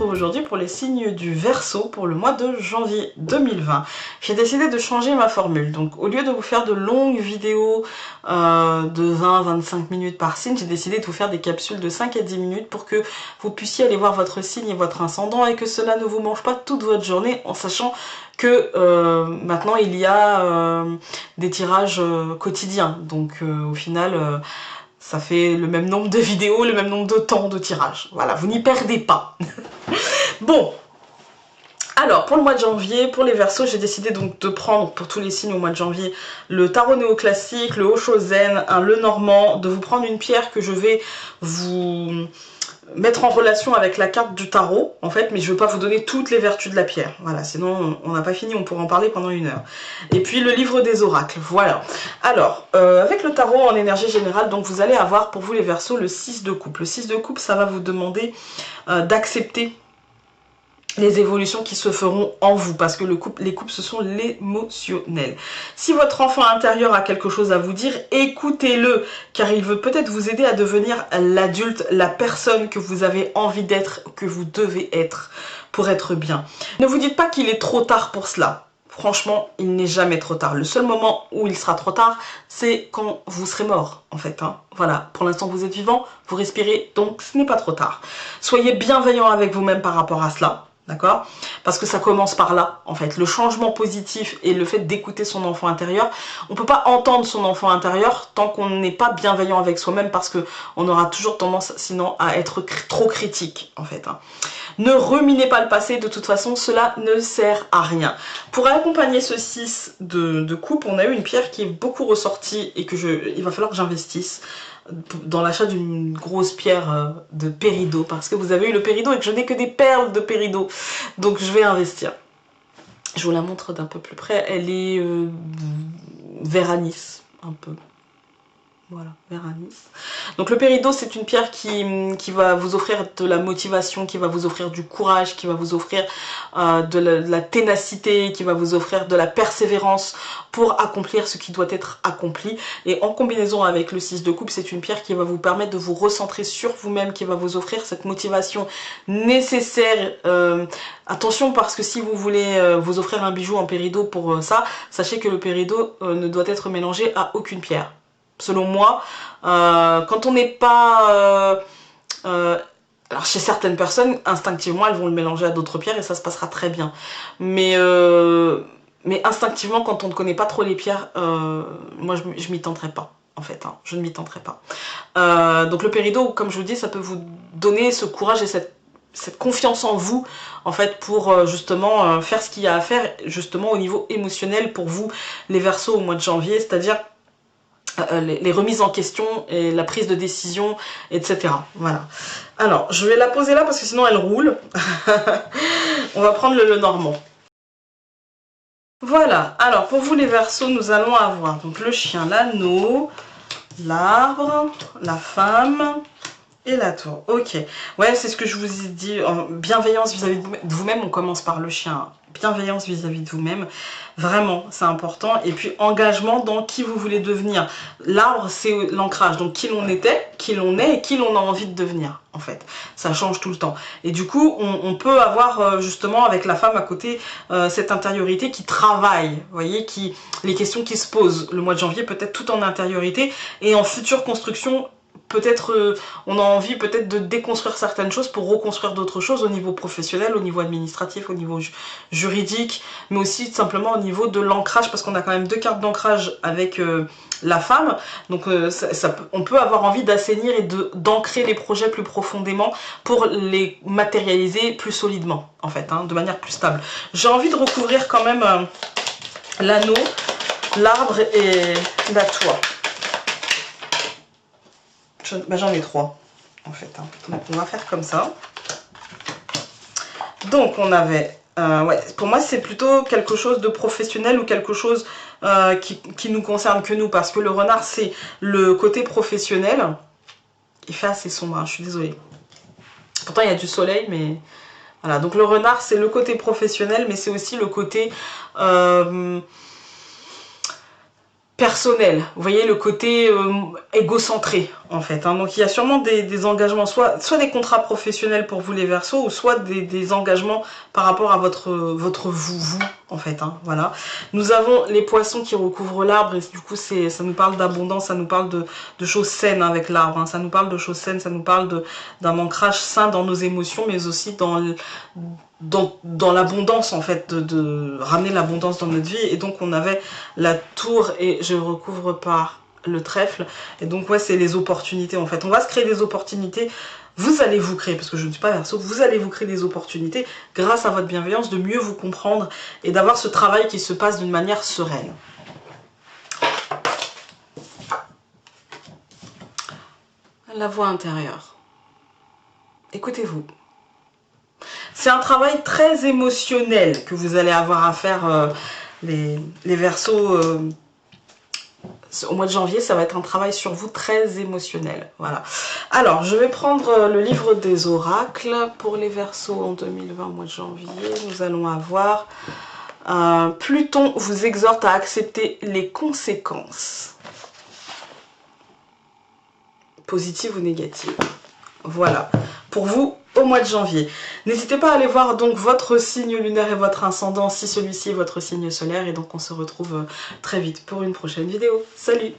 retrouve aujourd'hui pour les signes du Verseau pour le mois de janvier 2020. J'ai décidé de changer ma formule. Donc au lieu de vous faire de longues vidéos de 20-25 minutes par signe, j'ai décidé de vous faire des capsules de 5 à 10 minutes pour que vous puissiez aller voir votre signe et votre ascendant et que cela ne vous mange pas toute votre journée en sachant que maintenant il y a des tirages quotidiens. Donc au final... ça fait le même nombre de vidéos, le même nombre de temps de tirage. Voilà, vous n'y perdez pas. Bon, alors pour le mois de janvier, pour les Verseaux, j'ai décidé donc de prendre pour tous les signes au mois de janvier le tarot néoclassique, le Oshozen, le normand, de vous prendre une pierre que je vais vous mettre en relation avec la carte du tarot, en fait, mais je ne veux pas vous donner toutes les vertus de la pierre. Voilà, sinon on n'a pas fini, on pourra en parler pendant 1 heure. Et puis le livre des oracles, voilà. Alors, avec le tarot en énergie générale, donc vous allez avoir pour vous les Verseaux le 6 de coupe. Le 6 de coupe, ça va vous demander d'accepter les évolutions qui se feront en vous, parce que les coupes, ce sont l'émotionnel. Si votre enfant intérieur a quelque chose à vous dire, écoutez-le, car il veut peut-être vous aider à devenir l'adulte, la personne que vous avez envie d'être, que vous devez être, pour être bien. Ne vous dites pas qu'il est trop tard pour cela. Franchement, il n'est jamais trop tard. Le seul moment où il sera trop tard, c'est quand vous serez mort, en fait. Hein. Voilà, pour l'instant, vous êtes vivant, vous respirez, donc ce n'est pas trop tard. Soyez bienveillant avec vous-même par rapport à cela. D'accord? Parce que ça commence par là, en fait. Le changement positif et le fait d'écouter son enfant intérieur. On ne peut pas entendre son enfant intérieur tant qu'on n'est pas bienveillant avec soi-même parce qu'on aura toujours tendance, sinon, à être trop critique, en fait. Hein. Ne ruminez pas le passé, de toute façon, cela ne sert à rien. Pour accompagner ce 6 de coupe, on a eu une pierre qui est beaucoup ressortie et que il va falloir que j'investisse dans l'achat d'une grosse pierre de péridot parce que vous avez eu le péridot et que je n'ai que des perles de péridot, donc je vais investir. Je vous la montre d'un peu plus près, elle est vert anis, un peu. Voilà, vert anis. Donc le péridot, c'est une pierre qui va vous offrir de la motivation, qui va vous offrir du courage, qui va vous offrir de la ténacité, qui va vous offrir de la persévérance pour accomplir ce qui doit être accompli. Et en combinaison avec le 6 de coupe, c'est une pierre qui va vous permettre de vous recentrer sur vous-même, qui va vous offrir cette motivation nécessaire. Attention, parce que si vous voulez vous offrir un bijou en péridot pour ça, sachez que le péridot ne doit être mélangé à aucune pierre. Selon moi, quand on n'est pas... alors chez certaines personnes, instinctivement, elles vont le mélanger à d'autres pierres et ça se passera très bien. Mais instinctivement, quand on ne connaît pas trop les pierres, moi je m'y tenterai pas. En fait, hein, je ne m'y tenterai pas. Donc le péridot, comme je vous dis, ça peut vous donner ce courage et cette confiance en vous, en fait, pour justement faire ce qu'il y a à faire, justement au niveau émotionnel pour vous, les Verseaux au mois de janvier, c'est-à-dire les remises en question et la prise de décision, etc. Voilà. Alors, je vais la poser là parce que sinon elle roule. On va prendre le normand. Voilà. Alors, pour vous les Verseaux, nous allons avoir donc le chien, l'anneau, l'arbre, la femme et la tour. Ok. Ouais, c'est ce que je vous ai dit. Bienveillance vis-à-vis de vous-même, on commence par le chien. Bienveillance vis-à-vis de vous-même, vraiment c'est important. Et puis engagement dans qui vous voulez devenir. L'arbre, c'est l'ancrage, donc qui l'on était, qui l'on est et qui l'on a envie de devenir, en fait. Ça change tout le temps. Et du coup, on peut avoir justement avec la femme à côté cette intériorité qui travaille, vous voyez, les questions qui se posent le mois de janvier, peut-être tout en intériorité et en future construction. Peut-être on a envie peut-être de déconstruire certaines choses pour reconstruire d'autres choses au niveau professionnel, au niveau administratif, au niveau juridique, mais aussi simplement au niveau de l'ancrage, parce qu'on a quand même 2 cartes d'ancrage avec la femme, donc on peut avoir envie d'assainir et d'ancrer les projets plus profondément pour les matérialiser plus solidement, en fait, hein, de manière plus stable. J'ai envie de recouvrir quand même l'anneau, l'arbre et la toile. J'en ai 3 en fait, hein. Donc on va faire comme ça. Donc on avait ouais, pour moi c'est plutôt quelque chose de professionnel ou quelque chose qui nous concerne que nous, parce que le renard c'est le côté professionnel. Il fait assez sombre, hein, je suis désolée. Pourtant il y a du soleil, mais voilà. Donc le renard c'est le côté professionnel, mais c'est aussi le côté personnel, vous voyez le côté égocentré en fait, hein. Donc il y a sûrement des engagements, soit des contrats professionnels pour vous les Verseaux, ou soit des engagements par rapport à votre vous en fait, hein, voilà. Nous avons les poissons qui recouvrent l'arbre, et du coup ça nous parle d'abondance, ça nous parle de choses saines avec l'arbre, hein. Ça nous parle de choses saines, ça nous parle d'un ancrage sain dans nos émotions, mais aussi dans l'abondance en fait, de ramener l'abondance dans notre vie. Et donc on avait la tour et je recouvre par le trèfle, et donc ouais, c'est les opportunités en fait. On va se créer des opportunités, vous allez vous créer, parce que je ne suis pas Verseau, vous allez vous créer des opportunités grâce à votre bienveillance, de mieux vous comprendre et d'avoir ce travail qui se passe d'une manière sereine. La voix intérieure, écoutez-vous. C'est un travail très émotionnel que vous allez avoir à faire, les Verseaux. Au mois de janvier, ça va être un travail sur vous très émotionnel. Voilà. Alors, je vais prendre le livre des oracles pour les Verseaux en 2020, au mois de janvier. Nous allons avoir Pluton vous exhorte à accepter les conséquences, positives ou négatives. Voilà, pour vous au mois de janvier. N'hésitez pas à aller voir donc votre signe lunaire et votre ascendant si celui-ci est votre signe solaire. Et donc on se retrouve très vite pour une prochaine vidéo. Salut!